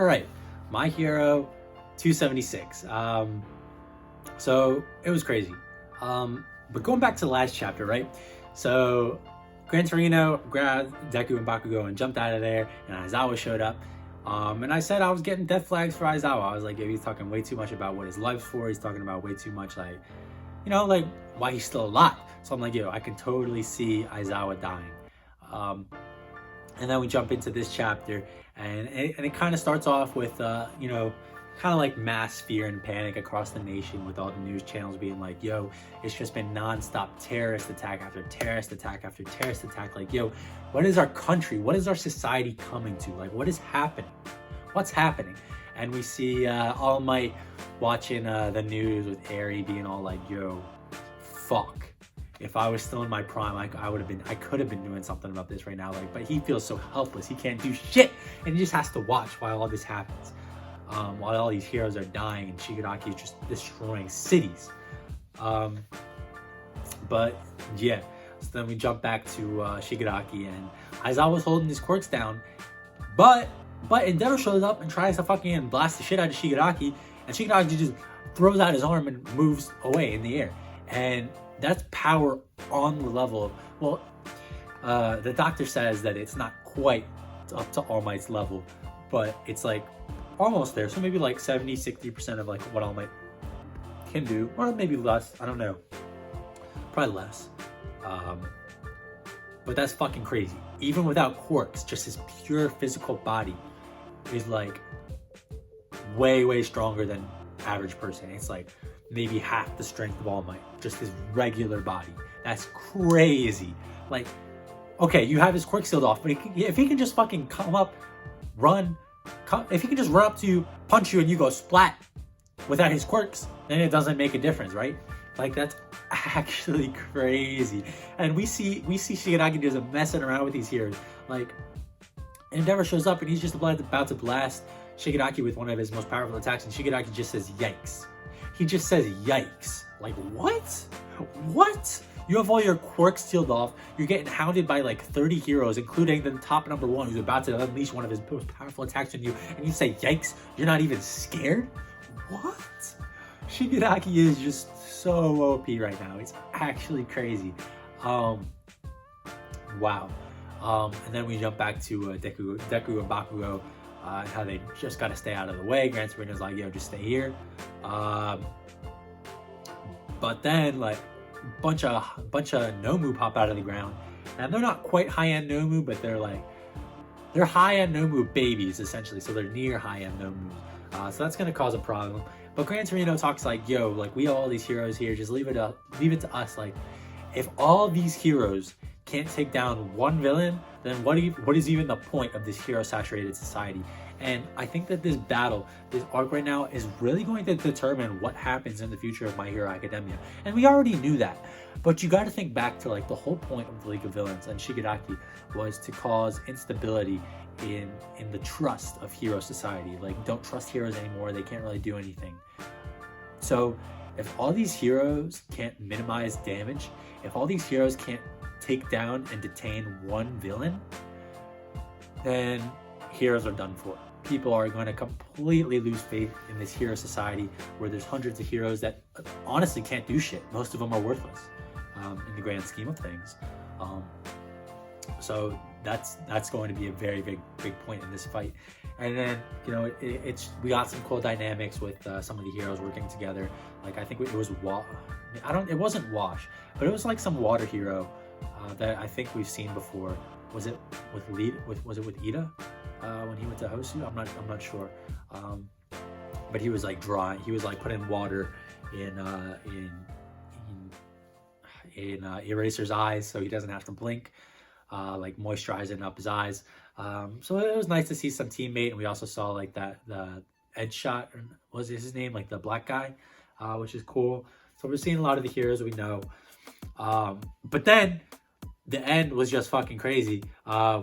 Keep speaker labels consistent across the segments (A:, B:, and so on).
A: All right, My Hero 276. So it was crazy. But going back to the last chapter, right? So Gran Torino grabbed Deku and Bakugo and jumped out of there, and Aizawa showed up. And I said I was getting death flags for Aizawa. I was like, yeah, he's talking way too much about what his life's for. He's talking about way too much, like, like why he's still alive. So I'm like, yo, I can totally see Aizawa dying. And then we jump into this chapter, and it kind of starts off with, kind of like mass fear and panic across the nation, with all the news channels being like, yo, it's just been nonstop terrorist attack after terrorist attack after terrorist attack. Like, yo, what is our country? What is our society coming to? Like, what is happening? What's happening? And we see All Might watching the news with Eri being all like, yo, fuck. If I was still in my prime, I could have been doing something about this right now. Like, but he feels so helpless. He can't do shit, and he just has to watch while all this happens. While all these heroes are dying and Shigaraki is just destroying cities. But yeah, so then we jump back to Shigaraki, and Aizawa's holding his quirks down, but Endeavor shows up and tries to fucking blast the shit out of Shigaraki, and Shigaraki just throws out his arm and moves away in the air. And that's power on the level of, the doctor says that it's not quite up to All Might's level, but it's like almost there. So maybe like 70-60% of like what All Might can do, or maybe less. I don't know. Probably less. But that's fucking crazy. Even without quirks, just his pure physical body is like way stronger than average person. It's like maybe half the strength of All Might, just his regular body. That's crazy. Like, okay, you have his quirk sealed off, but if he can just fucking come up, if he can just run up to you, punch you, and you go splat without his quirks, then it doesn't make a difference, right? Like, that's actually crazy. And we see Shigaraki just messing around with these heroes. Like, Endeavor shows up and he's just about to blast Shigaraki with one of his most powerful attacks, and Shigaraki just says yikes. He just says yikes. Like, what? You have all your quirks sealed off. You're getting hounded by like 30 heroes, including the top number one, who's about to unleash one of his most powerful attacks on you, and you say yikes? You're not even scared? What? Shigaraki is just so OP right now. It's actually crazy. Wow. And then we jump back to Deku and Bakugo, and how they just gotta stay out of the way. Gran Torino's like, yo, just stay here. But then like bunch of Nomu pop out of the ground, and they're not quite high-end Nomu, but they're high-end Nomu babies essentially, so they're near high-end Nomu. So that's gonna cause a problem. But Gran Torino talks like, yo, like, we have all these heroes here, just leave it to us. Like, if all these heroes can't take down one villain, then what is even the point of this hero-saturated society? And I think that this battle, this arc right now, is really going to determine what happens in the future of My Hero Academia. And we already knew that, but you got to think back to like the whole point of the League of Villains and Shigaraki was to cause instability in the trust of hero society. Like, don't trust heroes anymore, they can't really do anything. So if all these heroes can't minimize damage, if all these heroes can't take down and detain one villain, then heroes are done for. People are going to completely lose faith in this hero society where there's hundreds of heroes that honestly can't do shit. Most of them are worthless in the grand scheme of things. So that's going to be a very big point in this fight. And then, we got some cool dynamics with some of the heroes working together. Like, I think it was it wasn't Wash, but it was like some water hero that I think we've seen before. Was it with Ida when he went to Hosu? I'm not sure. But he was like drawing. He was like putting water in Eraser's eyes so he doesn't have to blink, like moisturizing up his eyes. So it was nice to see some teammate, and we also saw like the Ed Shot, was his name, like the black guy, which is cool. So we're seeing a lot of the heroes we know. But then the end was just fucking crazy.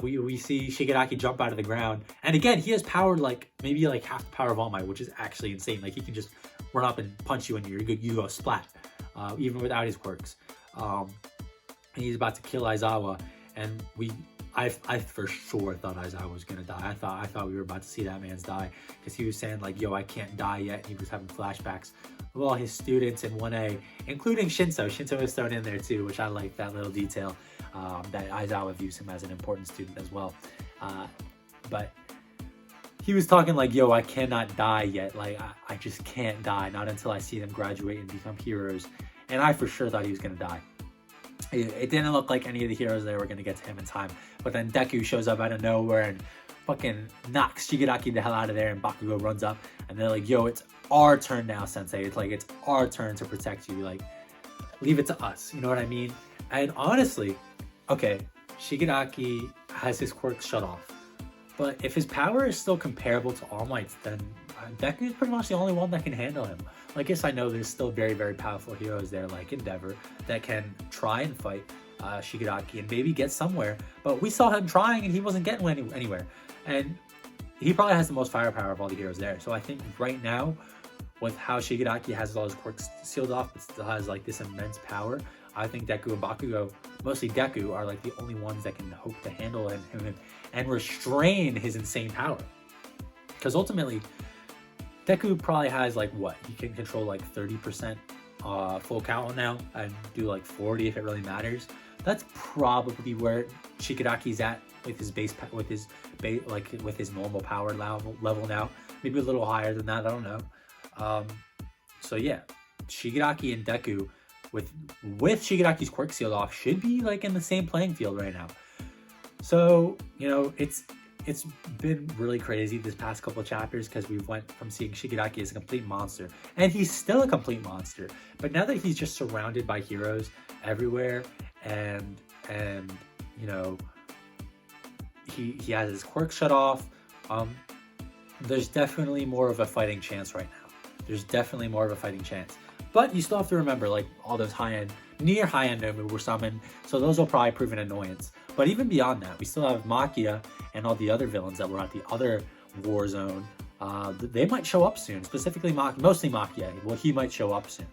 A: We see Shigaraki jump out of the ground, and again, he has power like maybe like half the power of All Might, which is actually insane. Like, he can just run up and punch you, and you go splat, even without his quirks. And he's about to kill Aizawa, and I for sure thought Aizawa was gonna die. I thought we were about to see that man's die, because he was saying like, yo, I can't die yet. And he was having flashbacks of all his students in 1A, including Shinso. Shinso was thrown in there too, which I like that little detail, that Aizawa views him as an important student as well. But he was talking like, yo, I cannot die yet. Like, I just can't die, not until I see them graduate and become heroes. And I for sure thought he was gonna die. It didn't look like any of the heroes there were going to get to him in time. But then Deku shows up out of nowhere and fucking knocks Shigaraki the hell out of there, and Bakugo runs up and they're like, yo, it's our turn now, Sensei. It's like, it's our turn to protect you. Like, leave it to us. You know what I mean? And honestly, okay, Shigaraki has his quirks shut off. But if his power is still comparable to All Might's, then Deku is pretty much the only one that can handle him. Like, yes, I know there's still very, very powerful heroes there, like Endeavor, that can try and fight Shigaraki and maybe get somewhere. But we saw him trying and he wasn't getting anywhere. And he probably has the most firepower of all the heroes there. So I think right now, with how Shigaraki has all his quirks sealed off, but still has like this immense power, I think Deku and Bakugo, mostly Deku, are like the only ones that can hope to handle him and restrain his insane power. Because ultimately, Deku probably has like what? He can control like 30% full count now and do like 40 if it really matters. That's probably where Shigaraki's at with his with his normal power level now. Maybe a little higher than that, I don't know. So yeah, Shigaraki and Deku with Shigaraki's quirk sealed off should be like in the same playing field right now. So, you know, it's been really crazy this past couple of chapters, because we went from seeing Shigaraki as a complete monster, and he's still a complete monster, but now that he's just surrounded by heroes everywhere, and you know, he has his quirk shut off, there's definitely more of a fighting chance right now. There's definitely more of a fighting chance. But you still have to remember, like, all those near high-end Nomu were summoned, so those will probably prove an annoyance. But even beyond that, we still have Machia and all the other villains that were at the other war zone. They might show up soon, specifically mostly Machia. Well, he might show up soon.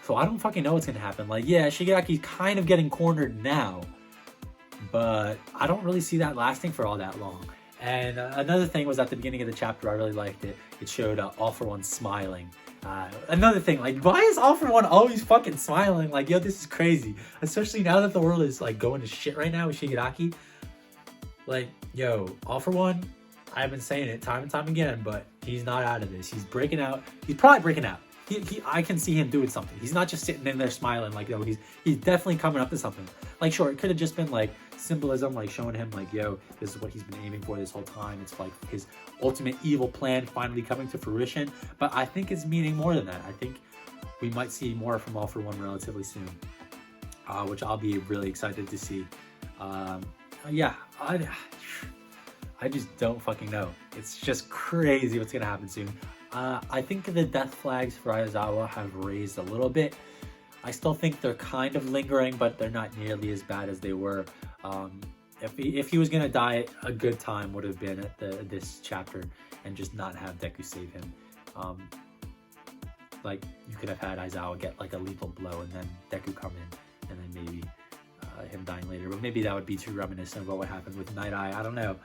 A: So I don't fucking know what's going to happen. Like, yeah, Shigaraki's kind of getting cornered now, but I don't really see that lasting for all that long. And another thing was, at the beginning of the chapter, I really liked it. It showed All For One smiling. Another thing, like, why is All For One always fucking smiling? Like, yo, this is crazy. Especially now that the world is, like, going to shit right now with Shigaraki. Like, yo, All For One, I've been saying it time and time again, but he's not out of this. He's breaking out. He's probably breaking out. I can see him doing something. He's not just sitting in there smiling. Like, yo, he's definitely coming up to something. Like, sure, it could have just been, like, symbolism, like showing him, like, yo, this is what he's been aiming for this whole time. It's like his ultimate evil plan finally coming to fruition. But I think it's meaning more than that. I think we might see more from All For One relatively soon, which I'll be really excited to see. Yeah, I just don't fucking know. It's just crazy what's gonna happen soon. I think the death flags for Aizawa have raised a little bit. I still think they're kind of lingering, but they're not nearly as bad as they were. If he was gonna die, a good time would have been at this chapter, and just not have Deku save him. Like, you could have had Aizawa get like a lethal blow, and then Deku come in, and then maybe him dying later. But maybe that would be too reminiscent of what happened with Night Eye. I don't know.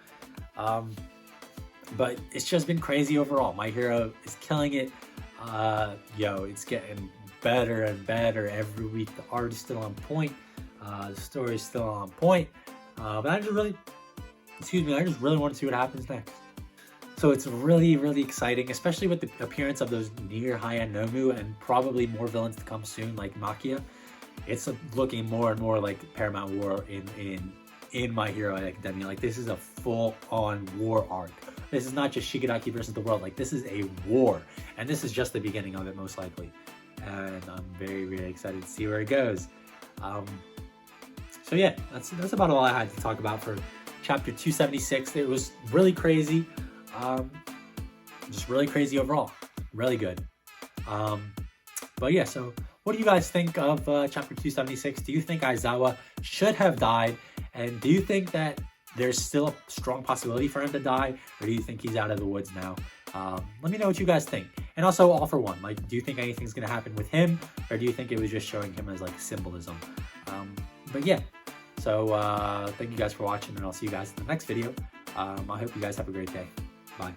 A: But it's just been crazy overall. My Hero is killing it. Yo, it's getting better and better every week. The art is still on point. The story is still on point. But I just really want to see what happens next. So it's really, really exciting, especially with the appearance of those near high-end Nomu, and probably more villains to come soon, like Machia. It's looking more and more like Paramount War in My Hero Academia. Like, this is a full-on war arc. This is not just Shigaraki versus the world. Like, this is a war, and this is just the beginning of it, most likely. And I'm very, very excited to see where it goes. So yeah, that's about all I had to talk about for chapter 276. It was really crazy. Just really crazy overall. Really good. But yeah, so what do you guys think of chapter 276? Do you think Aizawa should have died? And do you think that there's still a strong possibility for him to die? Or do you think he's out of the woods now? Let me know what you guys think. And also, All For One, like, do you think anything's going to happen with him? Or do you think it was just showing him as, like, symbolism? But yeah, So thank you guys for watching, and I'll see you guys in the next video. I hope you guys have a great day. Bye.